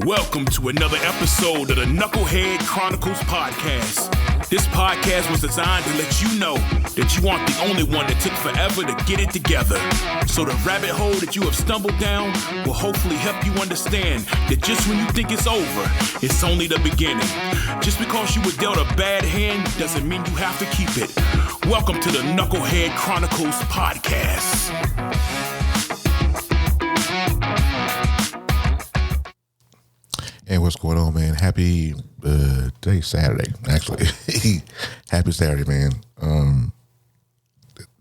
Welcome to another episode of the Knucklehead Chronicles podcast. This podcast was designed to let you know that you aren't the only one that took forever to get it together. So the rabbit hole that you have stumbled down will hopefully help you understand that just when you think it's over, it's only the beginning. Just because you were dealt a bad hand doesn't mean you have to keep it. Welcome to the Knucklehead Chronicles podcast. Hey, what's going on, man? Happy today's Saturday, actually. Happy Saturday, man.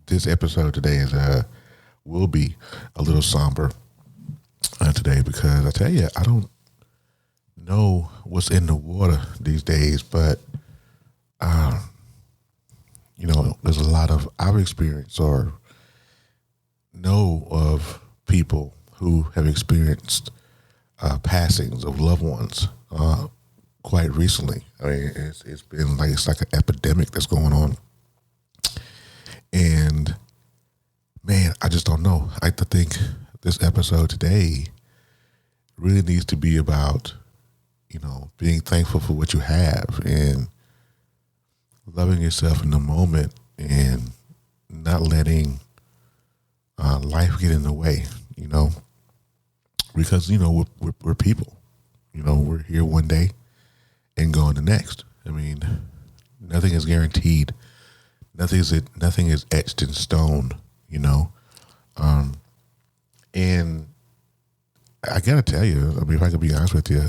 This episode today is will be a little somber today because I tell you, I don't know what's in the water these days, but there's a lot of I've experienced or know of people who have experienced passings of loved ones quite recently. I mean, it's been like it's like an epidemic that's going on, and man, I just don't know. I think this episode today really needs to be about being thankful for what you have and loving yourself in the moment and not letting life get in the way. Because, we're people, we're here one day and gone the next. I mean, nothing is guaranteed. Nothing is etched in stone, and I got to tell you, I mean, if I could be honest with you,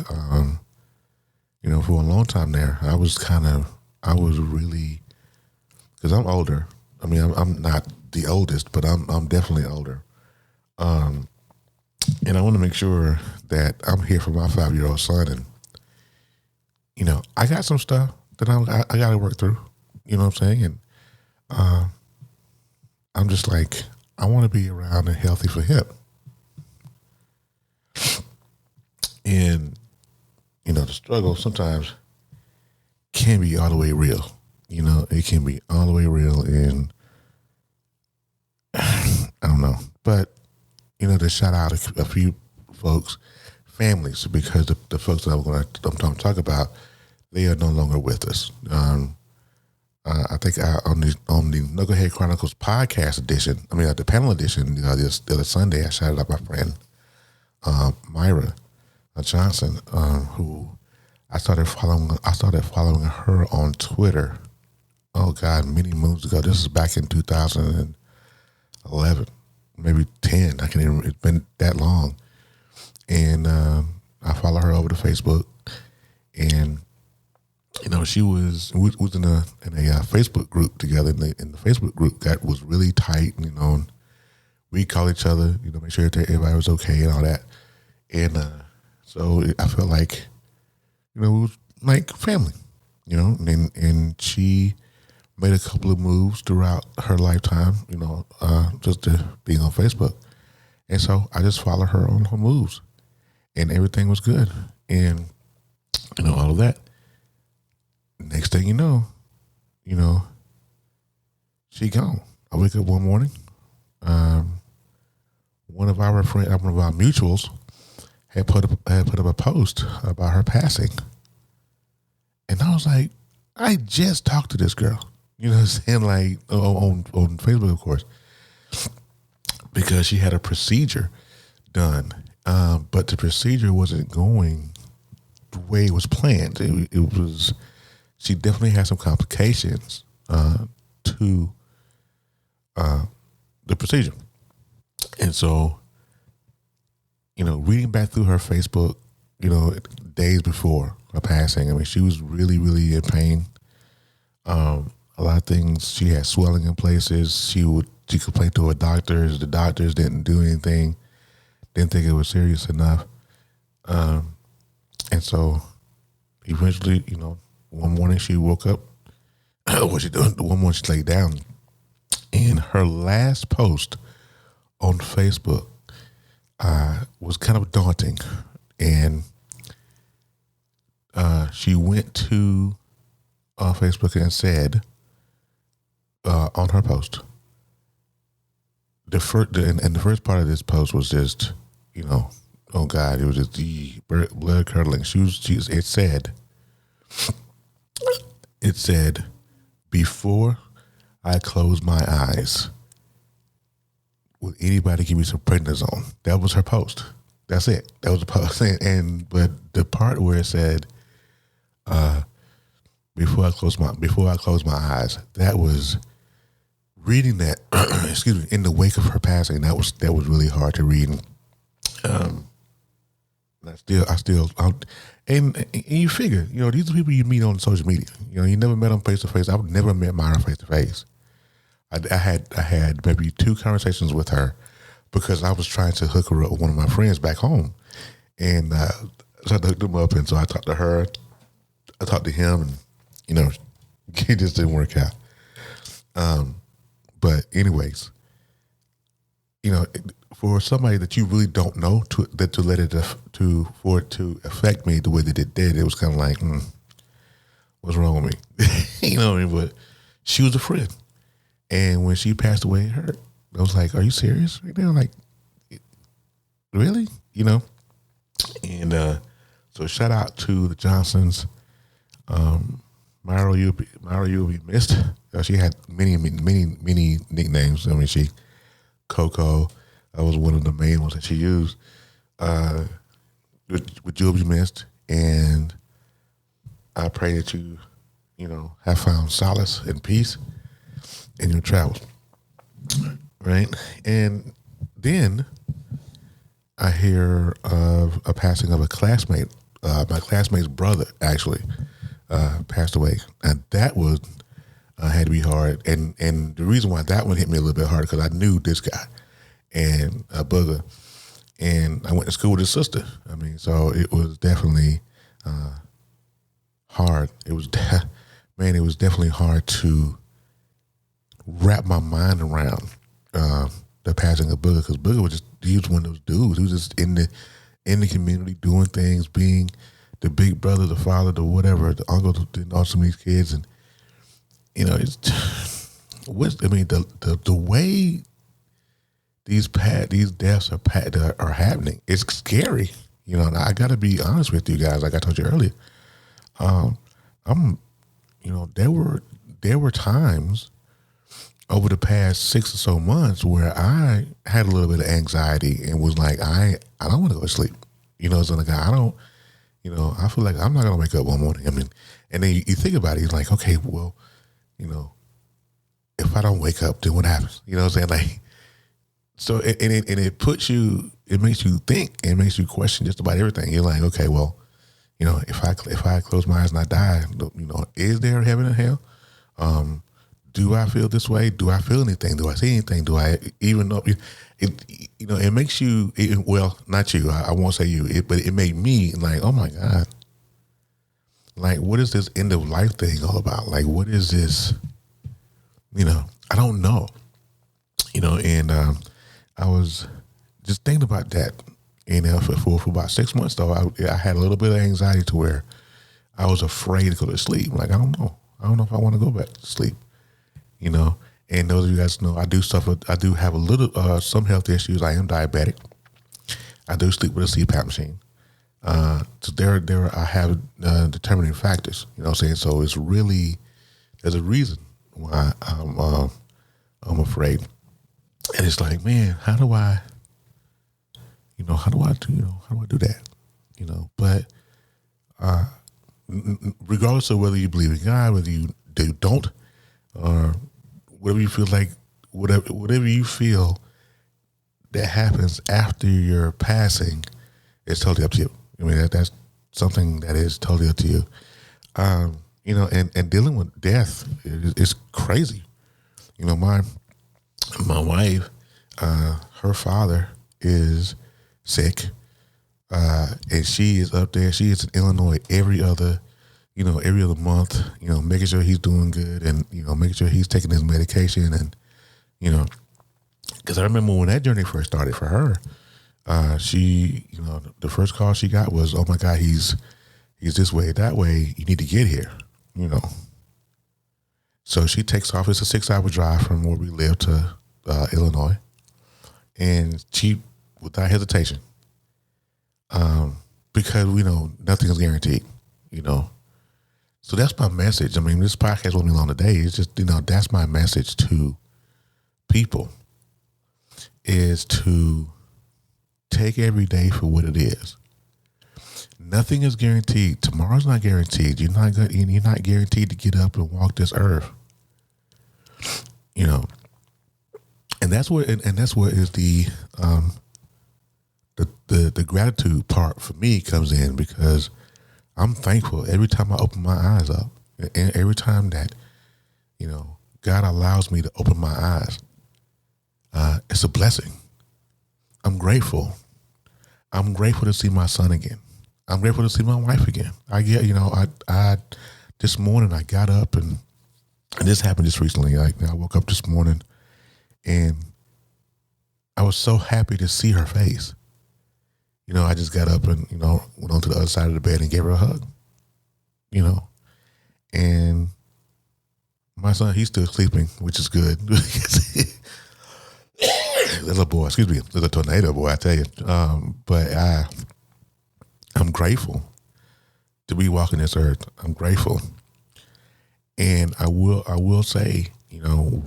for a long time there, I was really, because I'm older. I mean, I'm not the oldest, but I'm definitely older. And I want to make sure that I'm here for my 5-year-old son. And, I got some stuff that I got to work through. You know what I'm saying? And I'm just like, I want to be around and healthy for him. And, the struggle sometimes can be all the way real. It can be all the way real. And I don't know. But, to shout out a few folks, families, because the folks that I'm going to talk about, they are no longer with us. I think on the Knucklehead Chronicles podcast edition, the panel edition, the other Sunday, I shouted out my friend Myra Johnson, who I started following her on Twitter. Oh God, many moons ago. This is back in 2011. Maybe 10. It's been that long. And I follow her over to Facebook. And, she was in a Facebook group together. And the Facebook group was really tight, and we call each other, make sure everybody was okay and all that. And so I felt like, it was like family, and she made a couple of moves throughout her lifetime, just to being on Facebook. And so I just followed her on her moves, and everything was good. And, all of that. Next thing you know, she gone. I wake up one morning. One of our mutuals had put up a post about her passing. And I was like, I just talked to this girl. You know what I'm saying? Like on Facebook, of course, because she had a procedure done, but the procedure wasn't going the way it was planned. It was. She definitely had some complications to the procedure, and so reading back through her Facebook, days before her passing, she was really, really in pain. A lot of things. She had swelling in places. She complained to her doctors. The doctors didn't do anything. Didn't think it was serious enough. And so eventually, one morning she woke up. What she doing? One morning she laid down. And her last post on Facebook was kind of daunting. And she went to Facebook and said, on her post, the first part of this post was just, oh God, it was just blood curdling. It said, before I close my eyes, would anybody give me some prednisone? That was her post. That's it. That was the post. But the part where it said, before I close my eyes, that was reading that. Excuse me. In the wake of her passing, that was really hard to read. And you figure, these are people you meet on social media. You never met them face to face. I've never met Myra face to face. I had maybe 2 conversations with her because I was trying to hook her up with one of my friends back home, and so I hooked them up. And so I talked to her, I talked to him, and it just didn't work out. But anyways, for somebody that you really don't know for it to affect me the way that it did, it was kind of like, what's wrong with me? You know what I mean? But she was a friend. And when she passed away, it hurt. I was like, are you serious right now? Like, really? And so shout out to the Johnsons. Myra, you'll be missed. She had many nicknames. I mean, Coco, that was one of the main ones that she used. But you'll be missed. And I pray that you, have found solace and peace in your travels, right? And then I hear of a passing of a classmate. My classmate's brother actually passed away, and that was had to be hard. And the reason why that one hit me a little bit hard because I knew this guy and Booger, and I went to school with his sister. I mean, so it was definitely hard. It was definitely hard to wrap my mind around the passing of Booger, because Booger he was one of those dudes. He was just in the community doing things, being the big brother, the father, the whatever, the uncle to some of these kids, and it's the way these deaths are happening. It's scary, And I got to be honest with you guys, like I told you earlier. There were times over the past 6 or so months where I had a little bit of anxiety and was like, I don't want to go to sleep. So like I don't, I feel like I'm not gonna wake up one morning. I mean, and then you think about it, you're like, okay, well, if I don't wake up, then what happens? You know what I'm saying? Like, so it puts you, it makes you think, it makes you question just about everything. You're like, okay, well, if I close my eyes and I die, is there heaven and hell? Do I feel this way? Do I feel anything? Do I see anything? Do I even know? It makes you, well, not you, I won't say you, but it made me like, oh my God. Like, what is this end of life thing all about? Like, what is this? I don't know. And I was just thinking about that. For about 6 months though, I had a little bit of anxiety to where I was afraid to go to sleep. Like, I don't know if I want to go back to sleep. And those of you guys know, I do have a little, some health issues. I am diabetic. I do sleep with a CPAP machine. So I have determining factors, what I'm saying? So it's really, there's a reason why I'm afraid. And it's like, man, how do I do that? But regardless of whether you believe in God, whether you don't, or whatever you feel like, whatever you feel that happens after your passing, it's totally up to you. I mean, that's something that is totally up to you. And dealing with death is crazy. My wife, her father is sick, and she is up there. She is in Illinois every other month, making sure he's doing good and, making sure he's taking his medication. And, because I remember when that journey first started for her, she, the first call she got was, oh my God, he's this way, that way, you need to get here, So she takes off. It's a 6-hour drive from where we live to Illinois. And she, without hesitation, because we know nothing is guaranteed, So that's my message. I mean, this podcast won't be long today. It's just, that's my message to people, is to take every day for what it is. Nothing is guaranteed. Tomorrow's not guaranteed. You're not guaranteed to get up and walk this earth. And that's what is the gratitude part for me comes in, because I'm thankful every time I open my eyes up, and every time that, God allows me to open my eyes. It's a blessing. I'm grateful. I'm grateful to see my son again. I'm grateful to see my wife again. I this morning I got up and this happened just recently. I woke up this morning and I was so happy to see her face. I just got up and, went on to the other side of the bed and gave her a hug, and my son, he's still sleeping, which is good. Little boy, excuse me, little tornado boy, I tell you. But I'm grateful to be walking this earth. I'm grateful. And I will say,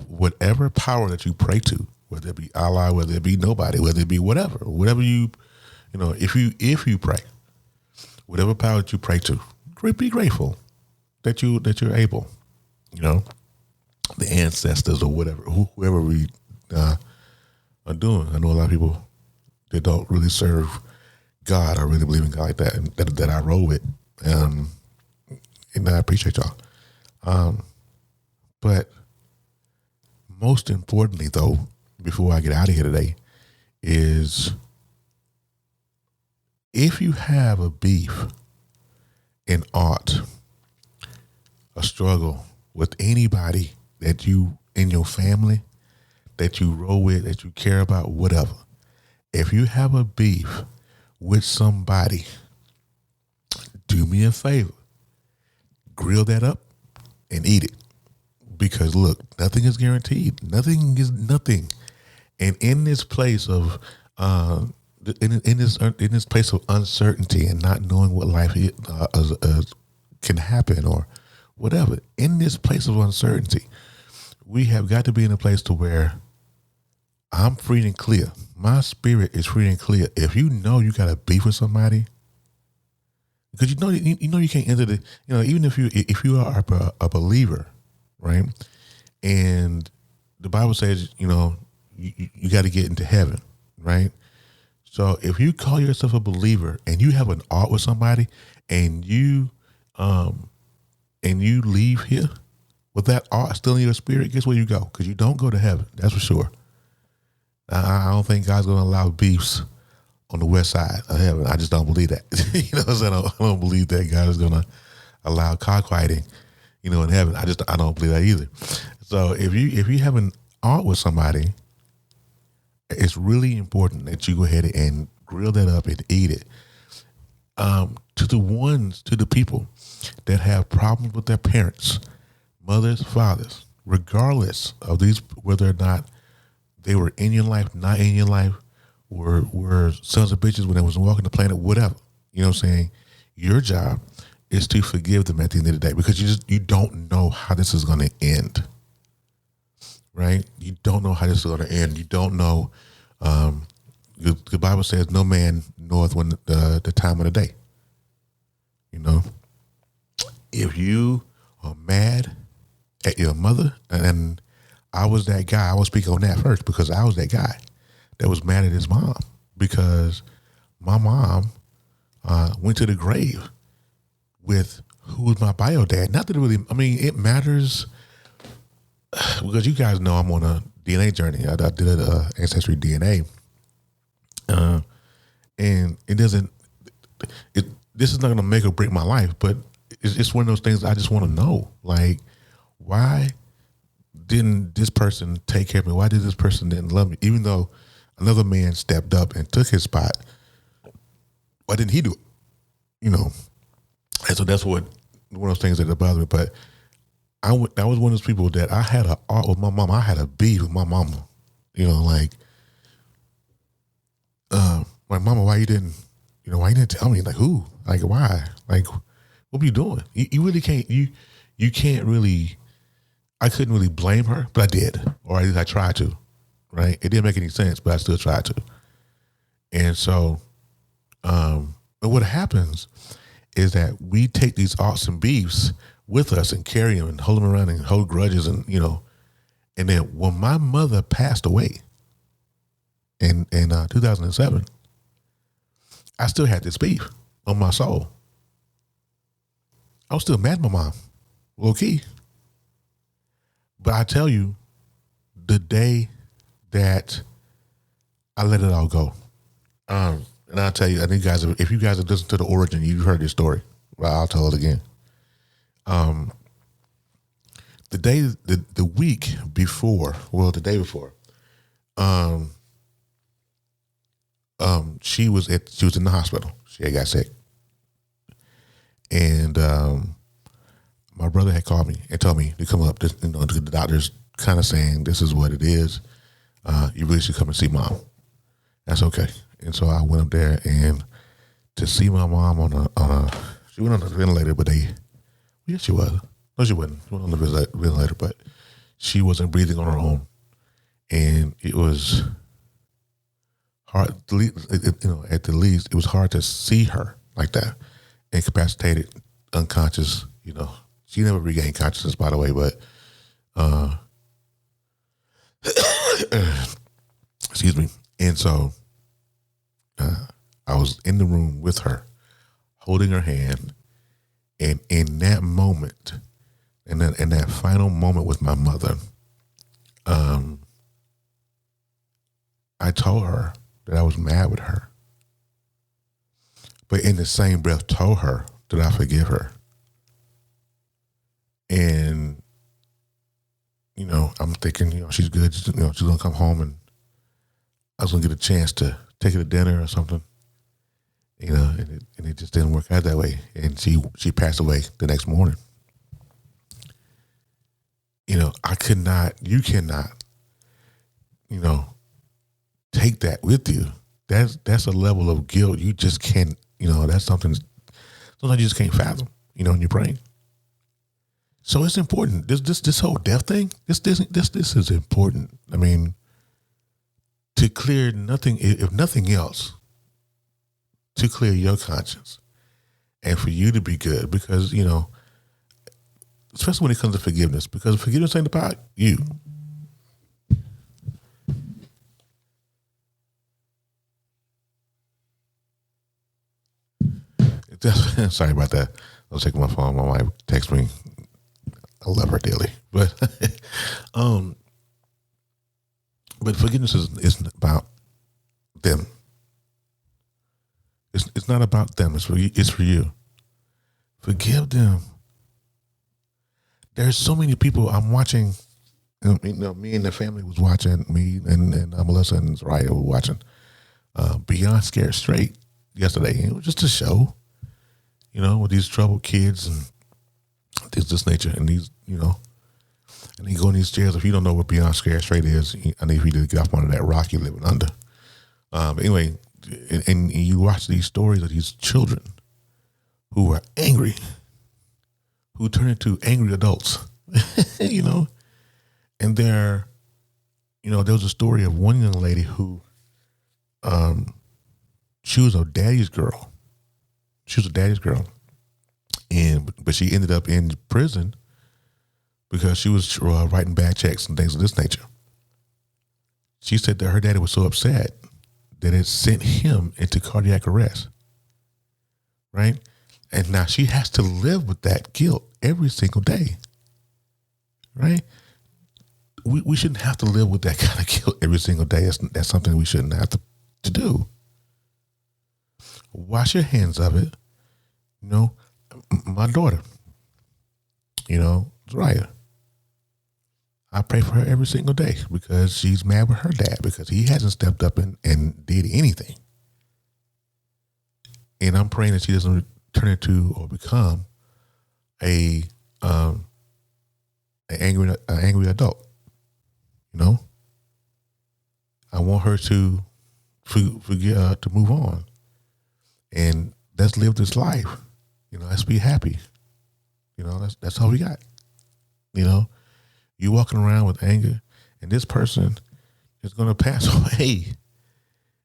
whatever power that you pray to, whether it be Allah, whether it be nobody, whether it be whatever you, if you pray, whatever power that you pray to, be grateful that you're able, the ancestors or whatever, whoever we are doing. I know a lot of people that don't really serve God or really believe in God like that, and that I roll with, and I appreciate y'all. But most importantly, though, before I get out of here today, is if you have a beef, an art, a struggle with anybody that you in your family, that you roll with, that you care about, whatever. If you have a beef with somebody, do me a favor, grill that up and eat it. Because look, nothing is guaranteed. Nothing is nothing. And in this place of in this place of uncertainty and not knowing what life can happen or whatever, in this place of uncertainty, we have got to be in a place to where I'm free and clear. My spirit is free and clear. If you know you got a beef with somebody, because you can't enter the, even if you are a believer, right? And the Bible says, you got to get into heaven, right? So if you call yourself a believer and you have an art with somebody and you leave here with that art still in your spirit, guess where you go? Because you don't go to heaven. That's for sure. I don't think God's going to allow beefs on the west side of heaven. I just don't believe that. What I'm saying? I don't believe that God is going to allow cockfighting, in heaven. I don't believe that either. So if you have an art with somebody, it's really important that you go ahead and grill that up and eat it. To the people that have problems with their parents, mothers, fathers, regardless of these, whether or not they were in your life, not in your life, were sons of bitches when they was walking the planet, whatever. You know what I'm saying? Your job is to forgive them at the end of the day, because you don't know how this is going to end, right? You don't know how this is going to end. You don't know. The Bible says no man knoweth when the time of the day. If you are mad at your mother, and I was that guy, I will speak on that first, because I was that guy that was mad at his mom, because my mom went to the grave with who was my bio dad. Not that it matters, because you guys know I'm on a DNA journey. I did an Ancestry DNA. And this is not going to make or break my life, but it's one of those things I just want to know. Like, why didn't this person take care of me? Why did this person didn't love me? Even though another man stepped up and took his spot, why didn't he do it? And so that's one of those things that bothered me. But I was one of those people that I had an art with my mom. I had a beef with my mama. Like mama, why you didn't, why you didn't tell me? Like, who? Like, why? Like, what were you doing? You really can't, you can't really, I couldn't really blame her, but I did. Or at least I tried to, right? It didn't make any sense, but I still tried to. And so, but what happens is that we take these awesome beefs with us and carry them and hold them around and hold grudges and, and then when my mother passed away in 2007, I still had this beef on my soul. I was still mad at my mom, low key. But I tell you, the day that I let it all go, and I'll tell you, I think guys, if you guys have listened to the origin, you've heard this story. Well, I'll tell it again. The day before, she was in the hospital. She had got sick. And my brother had called me and told me to come up. The doctor's kind of saying, this is what it is. You really should come and see mom. That's okay. And so I went up there and to see my mom she went on the ventilator, but yes, she was. No, she wasn't. She went on the ventilator, but she wasn't breathing on her own. And it was hard, at the least, it was hard to see her like that, incapacitated, unconscious, She never regained consciousness, by the way, but, excuse me. And so I was in the room with her, holding her hand, and in that moment, in that final moment with my mother, I told her that I was mad with her, but in the same breath told her that I forgive her. And, I'm thinking, she's good. She's going to come home and I was going to get a chance to take her to dinner or something, and it just didn't work out that way. And she passed away the next morning. You cannot, take that with you. That's a level of guilt you just can't, that's something sometimes you just can't fathom, in your brain. So it's important. This whole death thing, this is important. I mean, to clear nothing, if nothing else, to clear your conscience and for you to be good, because, especially when it comes to forgiveness, because forgiveness ain't about you. Sorry about that. I was checking my phone. My wife texted me. I love her dearly, but forgiveness is about them. It's not about them. It's for you. It's for you. Forgive them. There's so many people I'm watching. Me and the family was watching. Me and Melissa and Zariah were watching Beyond Scared Straight yesterday. It was just a show, with these troubled kids and this nature, and these, and they go in these chairs. If you don't know what Beyond Scared Straight is, I need for you to get off under that rock you're living under. But anyway, and you watch these stories of these children who are angry, who turn into angry adults, and there was a story of one young lady who, she was a daddy's girl. But she ended up in prison because she was writing bad checks and things of this nature. She said that her daddy was so upset that it sent him into cardiac arrest, right? And now she has to live with that guilt every single day, right? We shouldn't have to live with that kind of guilt every single day. That's something we shouldn't have to do. Wash your hands of it. My daughter, Zariah, I pray for her every single day because she's mad with her dad because he hasn't stepped up and did anything. And I'm praying that she doesn't turn into or become an angry adult. I want her to forget to move on. And let's live this life. Let's be happy. That's all we got. You walking around with anger, and this person is going to pass away,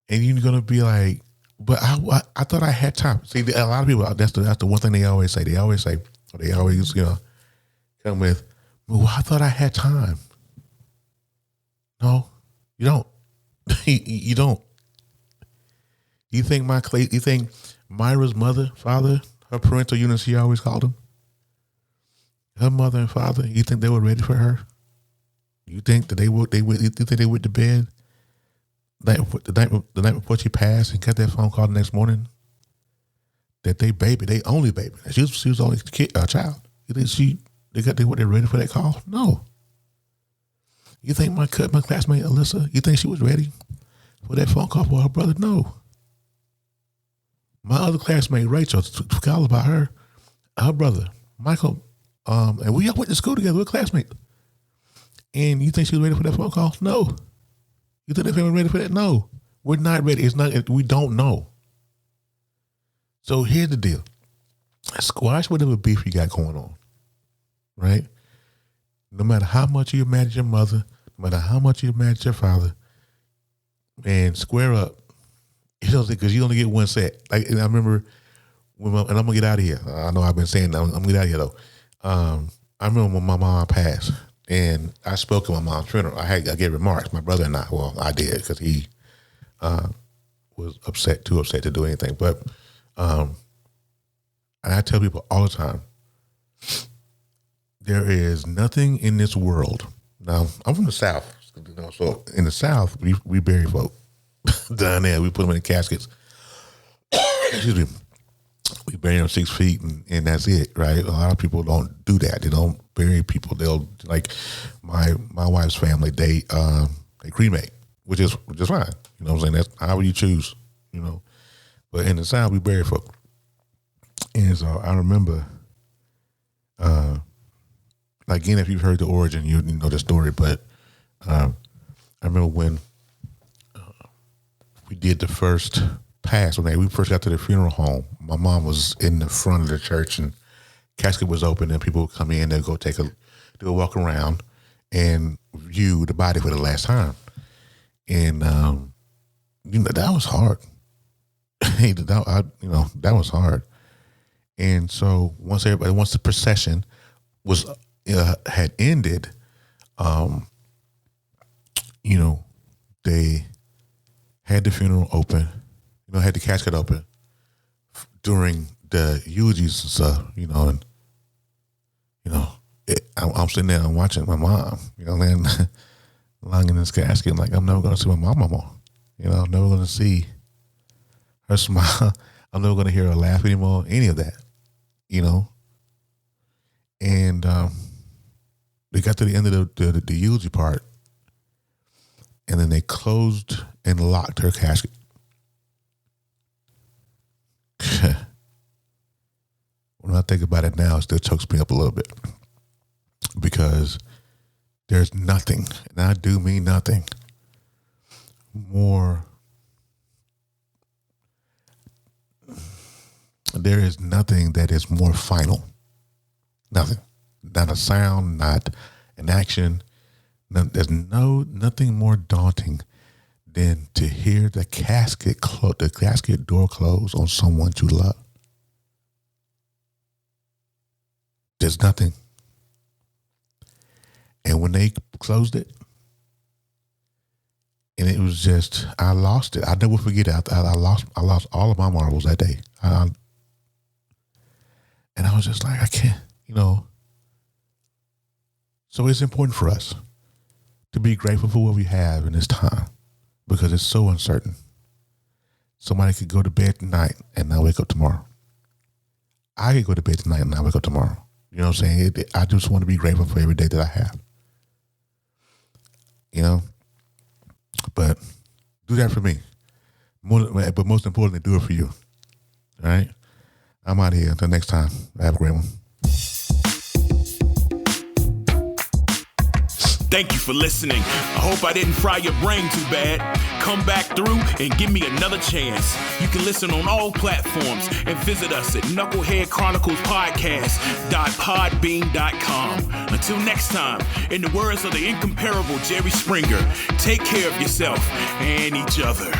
and you're going to be like, but I thought I had time. See, a lot of people, that's the one thing they always say. They always come with, well, I thought I had time. No, you don't. You don't. You think Myra's father, her parental unit, she always called them, her mother and father, you think they were ready for her? You think that you think they went to bed the night before she passed and got that phone call the next morning? That they only baby. She was only a child. You think they're ready for that call? No. You think my classmate Alyssa, you think she was ready for that phone call for her brother? No. My other classmate Rachel, forgot all about her brother Michael, and we all went to school together. We're classmates. And you think she was ready for that phone call? No. You think their family ready for that? No. We're not ready. We don't know. So here's the deal. Squash whatever beef you got going on, right? No matter how much you mad at your mother, no matter how much you mad at your father, man, square up. Because you only get one set. Like, and I remember and I'm gonna get out of here. I know I've been saying that. I'm gonna get out of here though. I remember when my mom passed, and I spoke at my mom's funeral. I gave remarks. My brother and I did, because he was too upset to do anything. But and I tell people all the time, there is nothing in this world. Now, I'm from the South, so in the South we bury folk. Down there, we put them in the caskets. Excuse me. We bury them 6 feet, and that's it, right? A lot of people don't do that. They don't bury people. They'll, like my wife's family, they cremate, which is fine. You know what I'm saying? That's however you choose, But in the South, we bury folk. And so I remember, again, if you've heard the origin, you know the story. But I remember when we did the first pass, when we first got to the funeral home, my mom was in the front of the church, and casket was open, and people would come in and go do a walk around and view the body for the last time. And that was hard. That was hard. And so once the procession had ended, they had the funeral open, had the casket open during the eulogies and stuff, and I'm sitting there and watching my mom, lying in this casket, like, I'm never going to see my mom no more. I'm never going to see her smile. I'm never going to hear her laugh anymore, any of that, And they got to the end of the eulogy part, and then they closed and locked her casket. When I think about it now, it still chokes me up a little bit, because there's nothing, and I do mean nothing, more. There is nothing that is more final. Nothing. Not a sound, not an action. There's nothing more daunting than to hear the casket door close on someone you love. There's nothing. And when they closed it, and it was just, I lost it. I'll never forget it. I lost all of my marbles that day. And I was just like, I can't, So it's important for us to be grateful for what we have in this time, because it's so uncertain. Somebody could go to bed tonight and not wake up tomorrow. I could go to bed tonight and not wake up tomorrow. You know what I'm saying? I just want to be grateful for every day that I have. But do that for me. But most importantly, do it for you. All right? I'm out of here. Until next time, have a great one. Thank you for listening. I hope I didn't fry your brain too bad. Come back through and give me another chance. You can listen on all platforms and visit us at knuckleheadchroniclespodcast.podbean.com. Until next time, in the words of the incomparable Jerry Springer, take care of yourself and each other.